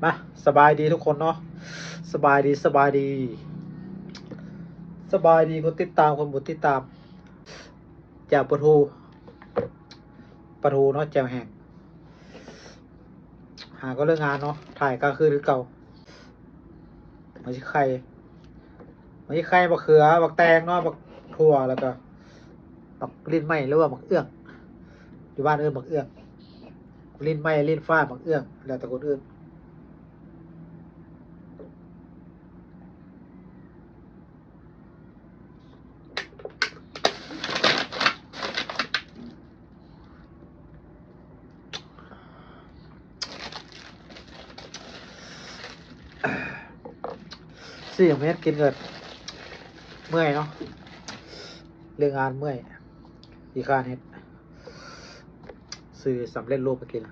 มาสบายดีทุกคนเนาะสบายดีสบายดีสบายดีคนติดตามคนบุติดตามแจวปลาทูเนาะแจวแห้งหาก็เรื่องงานเนาะถ่ายกลางคืนหรือเก่าไม่ใช่ไข่บักเขือบักแตงเนาะบักถั่วแล้วก็บักลิ้นไหมหรือว่าบักเอื้องอยู่บ้านเอื้องบักเอื้องลิ้นไหมลิ้นฟ้าบักเอื้องแล้วแต่คนอื่น4 เม็ดกินเกินเมื่อยเนาะเรื่องงานเมื่อยอีกการเฮ็ดซื้อสำเร็จรูปไปกิน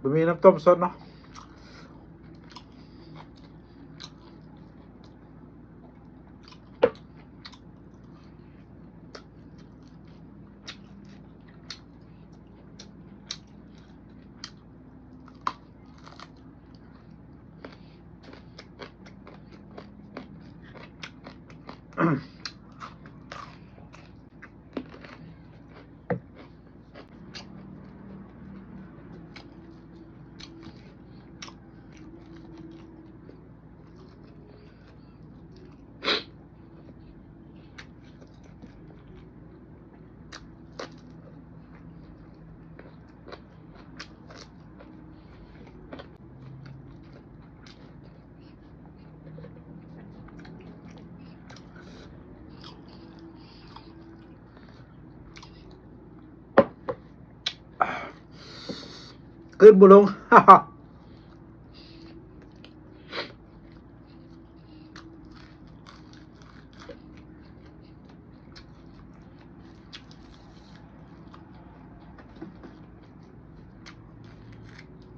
บะหมี่น้ำต้มสดเนาะขึ้นบุลง